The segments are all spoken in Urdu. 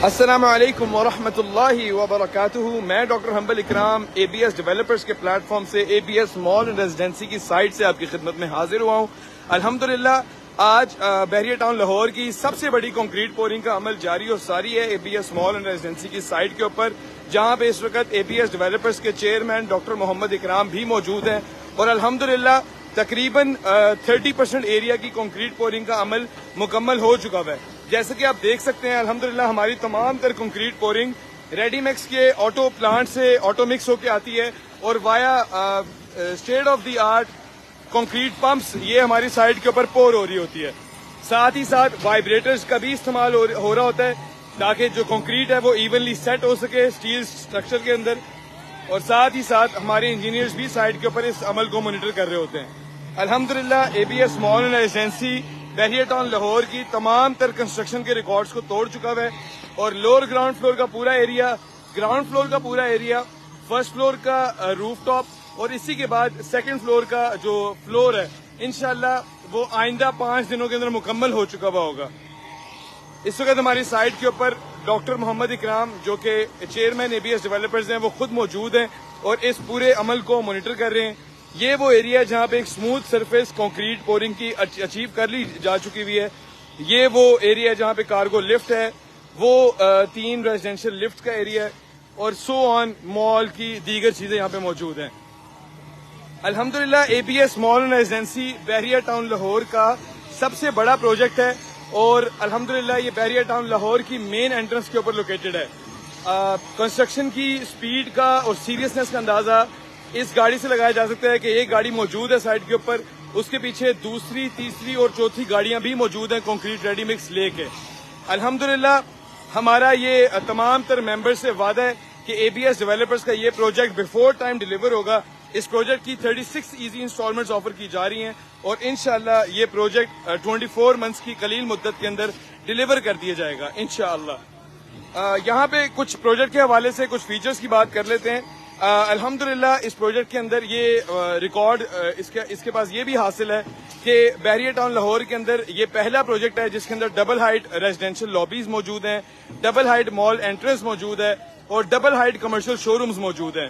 السلام علیکم ورحمۃ اللہ وبرکاتہ. میں ڈاکٹر حنبل اکرام ABS ڈیولپرز کے پلیٹ فارم سے ABS مال اینڈ ریزیڈینسی کی سائٹ سے آپ کی خدمت میں حاضر ہوا ہوں. الحمدللہ آج بحریہ ٹاؤن لاہور کی سب سے بڑی کنکریٹ پورنگ کا عمل جاری اور ساری ہے ABS مال اینڈ ریزیڈینسی کی سائٹ کے اوپر, جہاں پہ اس وقت ABS ڈیولپرز کے چیئرمین ڈاکٹر محمد اکرام بھی موجود ہیں. اور الحمدللہ تقریباً 30% ایریا کی کنکریٹ پورنگ کا عمل مکمل ہو چکا ہے. جیسے کہ آپ دیکھ سکتے ہیں الحمدللہ ہماری تمام تر کنکریٹ پورنگ ریڈی میکس کے آٹو پلانٹ سے آٹو مکس ہو کے آتی ہے اور via state of the art concrete pumps یہ ہماری سائٹ کے اوپر پور ہو رہی ہوتی ہے. ساتھ ہی ساتھ وائبریٹرز کا بھی استعمال ہو رہا ہوتا ہے تاکہ جو کنکریٹ ہے وہ ایونلی سیٹ ہو سکے اسٹیل اسٹرکچر کے اندر. اور ساتھ ہی ساتھ ہمارے انجینئرز بھی سائٹ کے اوپر اس عمل کو مانیٹر کر رہے ہوتے ہیں. الحمدللہ ABS مال اینڈ ریزیڈینسی بحریہ ٹاؤن لاہور کی تمام تر کنسٹرکشن کے ریکارڈز کو توڑ چکا ہے اور لوور گراؤنڈ فلور کا پورا ایریا, گراؤنڈ فلور کا پورا ایریا, فرسٹ فلور کا روف ٹاپ اور اسی کے بعد سیکنڈ فلور کا جو فلور ہے انشاءاللہ وہ آئندہ 5 دنوں کے اندر مکمل ہو چکا ہوا ہوگا. اس وقت ہماری سائٹ کے اوپر ڈاکٹر محمد اکرام جو کہ چیئرمین ABS ڈیولپرز ہیں وہ خود موجود ہیں اور اس پورے عمل کو مانیٹر کر رہے ہیں. یہ وہ ایریا جہاں پہ ایک سموتھ سرفیس کنکریٹ پورنگ کی اچیو کر لی جا چکی ہوئی ہے. یہ وہ ایریا جہاں پہ کارگو لفٹ ہے, وہ 3 ریزیڈینشیل لفٹ کا ایریا ہے اور سو آن مال کی دیگر چیزیں یہاں پہ موجود ہیں. الحمدللہ ABS مال اینڈ ریزیڈینسی بحریہ ٹاؤن لاہور کا سب سے بڑا پروجیکٹ ہے اور الحمدللہ یہ بحریہ ٹاؤن لاہور کی مین انٹرنس کے اوپر لوکیٹڈ ہے. کنسٹرکشن کی سپیڈ کا اور سیریسنس کا اندازہ اس گاڑی سے لگایا جا سکتا ہے کہ ایک گاڑی موجود ہے سائٹ کے اوپر, اس کے پیچھے دوسری, تیسری اور چوتھی گاڑیاں بھی موجود ہیں کنکریٹ ریڈی مکس لے کے. الحمدللہ ہمارا یہ تمام تر ممبر سے وعدہ ہے کہ ABS ڈیولپرز کا یہ پروجیکٹ بیفور ٹائم ڈیلیور ہوگا. اس پروجیکٹ کی 36 ایزی انسٹالمنٹس آفر کی جا رہی ہیں اور انشاءاللہ یہ پروجیکٹ 24 منتھس کی قلیل مدت کے اندر ڈیلیور کر دیا جائے گا انشاءاللہ. یہاں پہ کچھ پروجیکٹ کے حوالے سے کچھ فیچرز کی بات کر لیتے ہیں. الحمدللہ اس پروجیکٹ کے اندر یہ ریکارڈ اس کے پاس یہ بھی حاصل ہے کہ بحریہ ٹاؤن لاہور کے اندر یہ پہلا پروجیکٹ ہے جس کے اندر ڈبل ہائٹ ریزیڈینشیل لابیز موجود ہیں, ڈبل ہائٹ مال انٹرنس موجود ہے اور double height commercial show rooms موجود ہیں.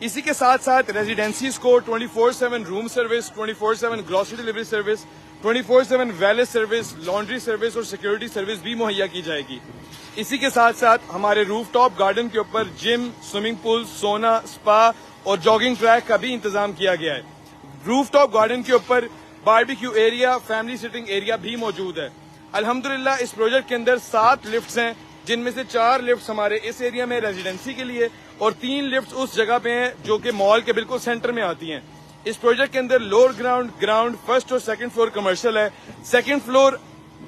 اسی کے ساتھ ساتھ ریزیڈینسیز کو 24/7 room service, 24/7 grocery delivery service, 24/7 ویلس سروس, لانڈری سروس اور سیکورٹی سروس بھی مہیا کی جائے گی. اسی کے ساتھ ساتھ ہمارے روف ٹاپ گارڈن کے اوپر جم, سوئمنگ پول, سونا, سپا اور جاگنگ ٹریک کا بھی انتظام کیا گیا ہے. روف ٹاپ گارڈن کے اوپر barbecue area, family sitting area بھی موجود ہے. الحمدللہ اس پروجیکٹ کے اندر 7 لفٹس ہیں جن میں سے 4 لفٹس ہمارے اس ایریا میں ریزیڈینسی کے لیے اور 3 لفٹس اس جگہ پہ ہیں جو کہ مال کے بالکل سینٹر میں آتی ہیں. اس پروجیکٹ کے اندر لوور گراؤنڈ فرسٹ اور سیکنڈ فلور کمرشل ہے, سیکنڈ فلور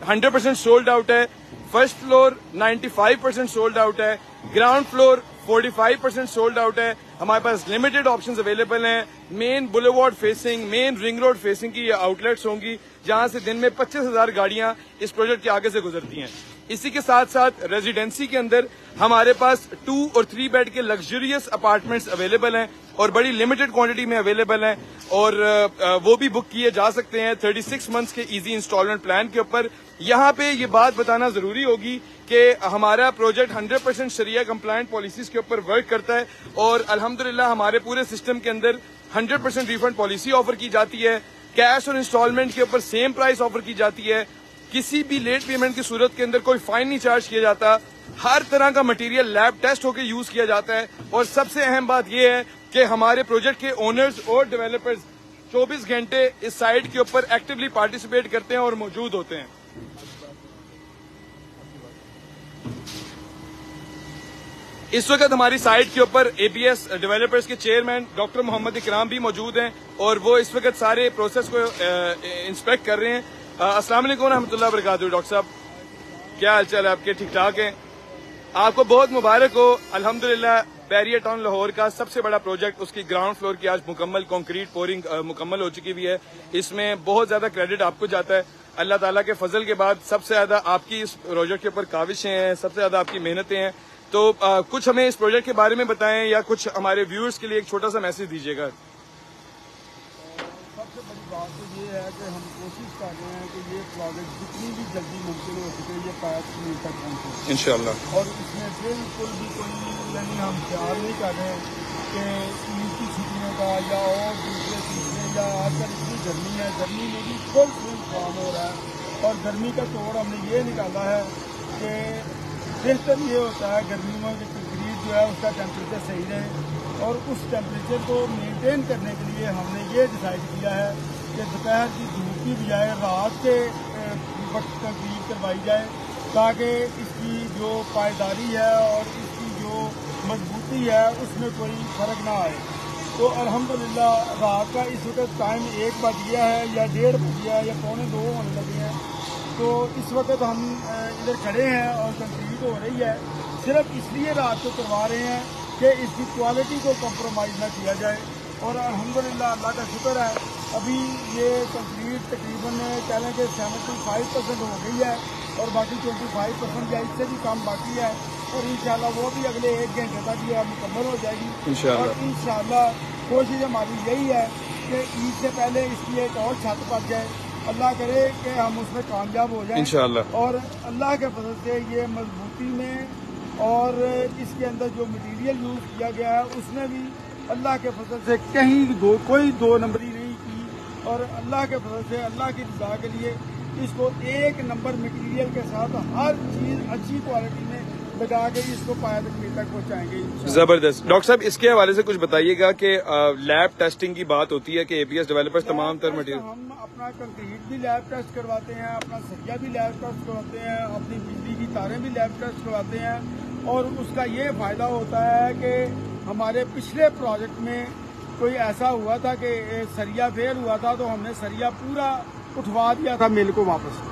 100% سولڈ آؤٹ ہے, فرسٹ فلور 95% سولڈ آؤٹ ہے, گراؤنڈ فلور 45% سولڈ آؤٹ ہے. ہمارے پاس لمیٹڈ آپشنز اویلیبل ہیں. مین بلیوارڈ فیسنگ, مین رنگ روڈ فیسنگ کی آؤٹ لیٹس ہوں گی جہاں سے دن میں 25,000 گاڑیاں اس پروجیکٹ کے آگے سے گزرتی ہیں. اسی کے ساتھ ساتھ ریزیڈینسی کے اندر ہمارے پاس 2 اور 3 بیڈ کے لگژریس اپارٹمنٹس اویلیبل ہیں اور بڑی لمیٹڈ کوانٹٹی میں اویلیبل ہیں اور وہ بھی بک کیے جا سکتے ہیں 36 منتھس کے ایزی انسٹالمنٹ پلان کے اوپر. یہاں پہ یہ بات بتانا ضروری ہوگی کہ ہمارا پروجیکٹ 100% شریعہ کمپلائنٹ پالیسیز کے اوپر ورک کرتا ہے اور الحمدللہ ہمارے پورے سسٹم کے اندر 100% ریفنڈ پالیسی آفر کی جاتی ہے. کیش اور انسٹالمنٹ کے اوپر سیم پرائس آفر کی جاتی ہے. کسی بھی لیٹ پیمنٹ کی صورت کے اندر کوئی فائن نہیں چارج کیا جاتا. ہر طرح کا مٹیریل لیب ٹیسٹ ہو کے یوز کیا جاتا ہے اور سب سے اہم بات یہ ہے کہ ہمارے پروجیکٹ کے اونرز اور ڈیولپرز 24 گھنٹے اس سائٹ کے اوپر ایکٹیولی پارٹیسپیٹ کرتے ہیں اور موجود ہوتے ہیں. اس وقت ہماری سائٹ کے اوپر ABS ڈیولپرز کے چیئرمین ڈاکٹر محمد اکرام بھی موجود ہیں اور وہ اس وقت سارے پروسیس کو انسپیکٹ کر رہے ہیں. السلام علیکم ورحمۃ اللہ وبرکاتہ. ڈاکٹر صاحب کیا حال چال ہے آپ کے؟ ٹھیک ٹھاک ہیں؟ آپ کو بہت مبارک ہو. الحمدللہ بحریہ ٹاؤن لاہور کا سب سے بڑا پروجیکٹ اس کی گراؤنڈ فلور کی آج مکمل کنکریٹ پورنگ مکمل ہو چکی ہوئی ہے. اس میں بہت زیادہ کریڈٹ آپ کو جاتا ہے. اللہ تعالیٰ کے فضل کے بعد سب سے زیادہ آپ کی اس پروجیکٹ کے اوپر کاوشیں ہیں, سب سے زیادہ آپ کی محنتیں ہیں. تو کچھ ہمیں اس پروجیکٹ کے بارے میں بتائیں یا کچھ ہمارے ویورز کے لیے ایک چھوٹا سا میسج دیجیے گا. سب سے بڑی بات تو یہ یہ ہے کہ ہم کوشش کر رہے ہیں کہ یہ پروجیکٹ جتنی بھی جلدی ممکن ہو سکے یہ پائپ تک پہنچے انشاءاللہ. اور اس میں بالکل بھی کوئی یعنی ہم خیال نہیں کر رہے کہ عید کی چھٹیوں کا یا اور دوسرے چیزیں یا آج کل اتنی گرمی ہے, گرمی میں بھی فل سوئنگ کام ہو رہا ہے اور گرمی کا توڑ ہم نے یہ نکالا ہے کہ بہتر یہ ہوتا ہے گرمیوں میں کہ کنکریٹ جو ہے اس کا ٹیمپریچر صحیح رہے اور اس ٹیمپریچر کو مینٹین کرنے کے لیے ہم نے یہ ڈیسائیڈ کیا ہے کہ دوپہر کی دھوپ کی بجائے رات کے وقت کنکریٹ کروائی جائے تاکہ اس کی جو پائیداری ہے اور اس کی جو مضبوطی ہے اس میں کوئی فرق نہ آئے. تو الحمدللہ رات کا اس وقت ٹائم 1 بج گیا ہے یا 1:30 بج گیا ہے یا 1:45 ہونے لگے ہیں. تو اس وقت ہم ادھر کھڑے ہیں اور کنکریٹ ہو رہی ہے صرف اس لیے رات کو کروا رہے ہیں کہ اس کی کوالٹی کو کمپرومائز نہ کیا جائے. اور الحمدللہ اللہ کا شکر ہے ابھی یہ کنکریٹ تقریباً کہہ لیں کہ 75% ہو گئی ہے اور باقی 25% یا اس سے بھی کم باقی ہے اور انشاءاللہ وہ بھی اگلے 1 گھنٹے تک یہ مکمل ہو جائے گی. اور انشاءاللہ کوشش ہماری یہی ہے کہ عید سے پہلے اس کی ایک اور چھت پڑ جائے. اللہ کرے کہ ہم اس میں کامیاب ہو جائیں انشاءاللہ. اور اللہ کے فضل سے یہ مضبوطی میں اور اس کے اندر جو مٹیریل یوز کیا گیا ہے اس میں بھی اللہ کے فضل سے کہیں کوئی 2 نمبری نہیں کی اور اللہ کے فضل سے اللہ کی رضا کے لیے اس کو 1 نمبر مٹیریل کے ساتھ ہر چیز اچھی کوالٹی میں لگا کے اس کو پایا تک پہنچائیں گے. زبردست. ڈاکٹر صاحب اس کے حوالے سے کچھ بتائیے گا کہ لیب ٹیسٹنگ کی بات ہوتی ہے کہ اے بی ایس ڈیولپرز تمام تر مٹیریل ہم اپنا کنکریٹ بھی لیب ٹیسٹ کرواتے ہیں, اپنا سریا بھی لیب ٹیسٹ کرواتے ہیں, اپنی بجلی کی تاریں بھی لیب ٹیسٹ کرواتے ہیں اور اس کا یہ فائدہ ہوتا ہے کہ ہمارے پچھلے پروجیکٹ میں کوئی ایسا ہوا تھا کہ سریا فیل ہوا تھا تو ہم نے سریا پورا اٹھوا دیا تھا مل کو واپس.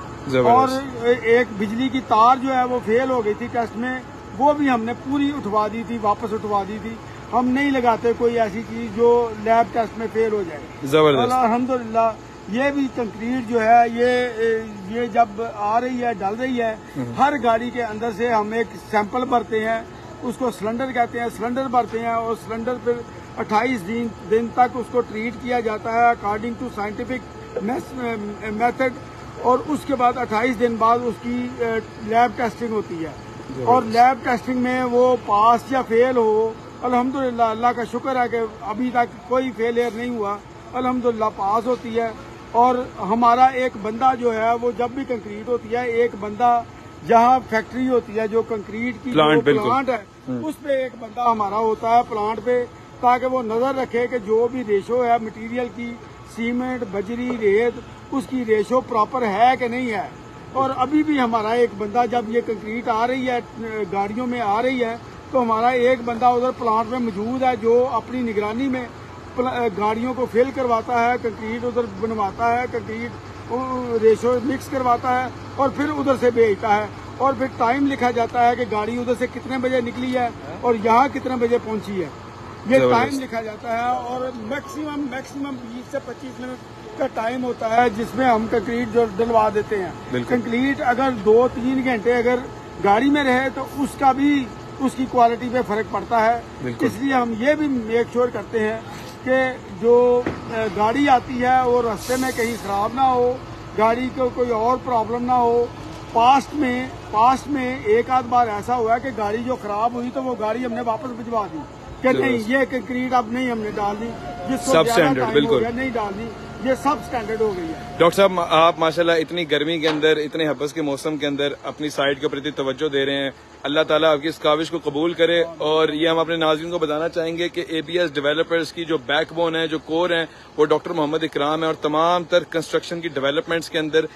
اور ایک بجلی کی تار جو ہے وہ فیل ہو گئی تھی ٹیسٹ میں, وہ بھی ہم نے پوری اٹھوا دی تھی, واپس اٹھوا دی تھی. ہم نہیں لگاتے کوئی ایسی چیز جو لیب ٹیسٹ میں فیل ہو جائے. زبردست. الحمدللہ یہ بھی کنکریٹ جو ہے یہ جب آ رہی ہے ڈل رہی ہے ہر گاڑی کے اندر سے ہم ایک سیمپل بھرتے ہیں, اس کو سلنڈر کہتے ہیں, سلنڈر بھرتے ہیں اور سلنڈر پھر 28 دن تک اس کو ٹریٹ کیا جاتا ہے اکارڈنگ ٹو سائنٹیفک میتھڈ اور اس کے بعد 28 دن بعد اس کی لیب ٹیسٹنگ ہوتی ہے اور لیب ٹیسٹنگ میں وہ پاس یا فیل ہو الحمدللہ اللہ کا شکر ہے کہ ابھی تک کوئی فیلئر نہیں ہوا, الحمدللہ پاس ہوتی ہے. اور ہمارا ایک بندہ جو ہے وہ جب بھی کنکریٹ ہوتی ہے ایک بندہ جہاں فیکٹری ہوتی ہے جو کنکریٹ کی پلانٹ ہے اس پہ ایک بندہ ہمارا ہوتا ہے پلانٹ پہ تاکہ وہ نظر رکھے کہ جو بھی ریشو ہے مٹیریل کی سیمنٹ بجری ریت اس کی ریشو پراپر ہے کہ نہیں ہے. اور ابھی بھی ہمارا ایک بندہ جب یہ کنکریٹ آ رہی ہے گاڑیوں میں آ رہی ہے تو ہمارا ایک بندہ ادھر پلانٹ میں موجود ہے جو اپنی نگرانی میں گاڑیوں کو فل کرواتا ہے, کنکریٹ ادھر بنواتا ہے, کنکریٹ ریشو مکس کرواتا ہے اور پھر ادھر سے بھیجتا ہے اور پھر ٹائم لکھا جاتا ہے کہ گاڑی ادھر سے کتنے بجے نکلی ہے اور یہاں کتنے بجے پہنچی ہے. یہ ٹائم لکھا جاتا ہے اور میکسیمم 20 سے 25 منٹ کا ٹائم ہوتا ہے جس میں ہم کنکریٹ جو ڈلوا دیتے ہیں. کنکریٹ اگر 2-3 گھنٹے اگر گاڑی میں رہے تو اس کا بھی اس کی کوالٹی پہ فرق پڑتا ہے. اس لیے ہم یہ بھی میک شور کرتے ہیں کہ جو گاڑی آتی ہے وہ راستے میں کہیں خراب نہ ہو, گاڑی کو کوئی اور پرابلم نہ ہو. پاسٹ میں ایک آدھ بار ایسا ہوا ہے کہ گاڑی جو خراب ہوئی تو وہ گاڑی ہم نے واپس بھجوا دی کہ نہیں یہ کنکریٹ اب نہیں ہم نے ڈال دی, جس کو زیادہ ٹائم ہو گیا نہیں ڈال دی, یہ سب سٹینڈرڈ ہو گئی ہے. ڈاکٹر صاحب آپ ماشاءاللہ اتنی گرمی کے اندر اتنے حبس کے موسم کے اندر اپنی سائٹ کے پرتی توجہ دے رہے ہیں. اللہ تعالیٰ آپ کی اس کاوش کو قبول کرے اور یہ ہم اپنے ناظرین کو بتانا چاہیں گے کہ اے بی ایس ڈیولپرز کی جو بیک بون ہے جو کور ہیں وہ ڈاکٹر محمد اکرام ہے اور تمام تر کنسٹرکشن کی ڈیولپمنٹس کے اندر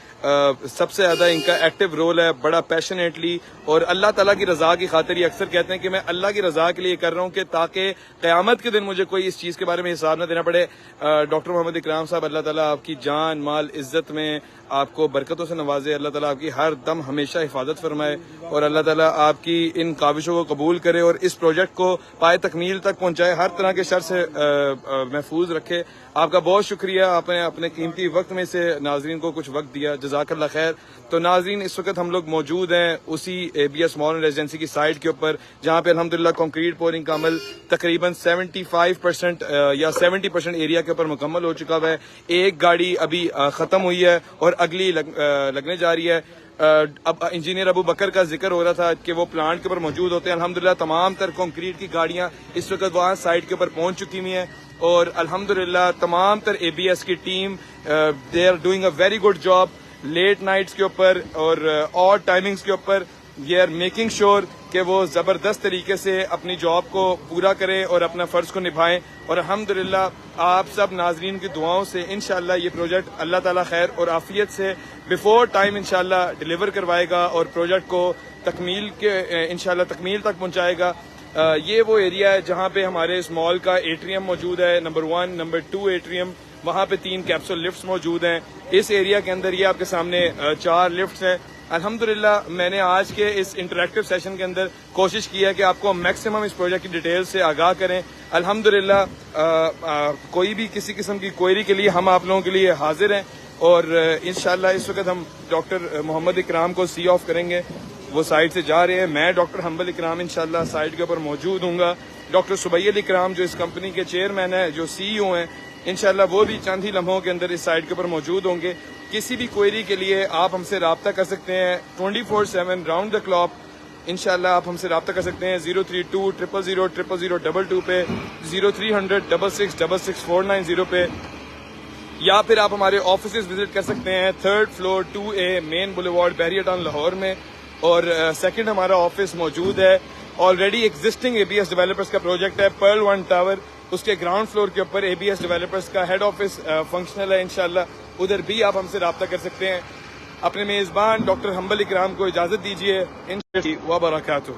سب سے زیادہ ان کا ایکٹیو رول ہے, بڑا پیشنیٹلی اور اللہ تعالیٰ کی رضا کی خاطر. یہ اکثر کہتے ہیں کہ میں اللہ کی رضا کے لیے کر رہا ہوں کہ تاکہ قیامت کے دن مجھے کوئی اس چیز کے بارے میں حساب نہ دینا پڑے. ڈاکٹر محمد اکرام صاحب اللہ تعالیٰ آپ کی جان مال عزت میں آپ کو برکتوں سے نوازے, اللہ تعالیٰ آپ کی ہر دم ہمیشہ حفاظت فرمائے اور اللہ تعالیٰ آپ کی ان کاوشوں کو قبول کرے اور اس پروجیکٹ کو پائے تکمیل تک پہنچائے, ہر طرح کے شر سے محفوظ رکھے. آپ کا بہت شکریہ, آپ نے اپنے قیمتی وقت میں سے ناظرین کو کچھ وقت دیا, جزاک اللہ خیر. تو ناظرین اس وقت ہم لوگ موجود ہیں اسی اے بی ایس مال ریزیڈنسی کی سائٹ کے اوپر جہاں پہ الحمدللہ کنکریٹ پورنگ کا عمل تقریباً 75% یا 70% ایریا کے اوپر مکمل ہو چکا ہے. ایک گاڑی ابھی ختم ہوئی ہے اور اگلی لگنے جا رہی ہے. اب انجینئر ابو بکر کا ذکر ہو رہا تھا کہ وہ پلانٹ کے اوپر موجود ہوتے ہیں. الحمدللہ تمام تر کنکریٹ کی گاڑیاں اس وقت وہاں سائٹ کے اوپر پہنچ چکی ہوئی ہیں اور الحمدللہ تمام تر ABS کی team they are doing a very good job. Late nights کے اوپر اور آڈ ٹائمنگز کے اوپر یہ آر میکنگ شیور کہ وہ زبردست طریقے سے اپنی جاب کو پورا کریں اور اپنا فرض کو نبھائیں. اور الحمدللہ آپ سب ناظرین کی دعاؤں سے انشاءاللہ یہ پروجیکٹ اللہ تعالیٰ خیر اور عافیت سے بیفور ٹائم انشاءاللہ ڈیلیور کروائے گا اور پروجیکٹ کو انشاءاللہ تکمیل تک پہنچائے گا. یہ وہ ایریا ہے جہاں پہ ہمارے اس مال کا ایٹریم موجود ہے, نمبر 1 نمبر 2 ایٹریم. وہاں پہ 3 کیپسول لفٹس موجود ہیں. اس ایریا کے اندر یہ آپ کے سامنے 4 لفٹس ہیں. الحمدللہ میں نے آج کے اس انٹریکٹیو سیشن کے اندر کوشش کی ہے کہ آپ کو میکسیمم اس پروجیکٹ کی ڈیٹیل سے آگاہ کریں. الحمدللہ کوئی بھی کسی قسم کی کوئری کے لیے ہم آپ لوگوں کے لیے حاضر ہیں اور انشاءاللہ اس وقت ہم ڈاکٹر محمد اکرام کو سی آف کریں گے. وہ سائٹ سے جا رہے ہیں. میں ڈاکٹر حنبل اکرام انشاءاللہ سائٹ کے اوپر موجود ہوں گا. ڈاکٹر سبیل اکرام جو اس کمپنی کے چیئرمین ہیں, جو CEO ہیں, انشاءاللہ وہ بھی چند ہی لمحوں کے اندر اس سائٹ کے اوپر موجود ہوں گے. کسی بھی کوئری کے لیے آپ ہم سے رابطہ کر سکتے ہیں 24/7 راؤنڈ دا کلاک. انشاءاللہ آپ ہم سے رابطہ کر سکتے ہیں 03200000022 پہ, 03006666 پہ, یا پھر آپ ہمارے آفیسز وزٹ کر سکتے ہیں 3rd فلور 2A مین بولیوارڈ بحریہ ٹاؤن لاہور میں. اور 2nd ہمارا آفس موجود ہے. آلریڈی ایگزسٹنگ ABS ڈیولپرز کا پروجیکٹ ہے Pearl 1 ٹاور, اس کے گراؤنڈ فلور کے اوپر ABS ڈیولپرز کا ہیڈ آفس فنکشنل ہے. انشاءاللہ ادھر بھی آپ ہم سے رابطہ کر سکتے ہیں. اپنے میزبان ڈاکٹر حنبل اکرام کو اجازت دیجیے. انشاءاللہ وبرکاتہ.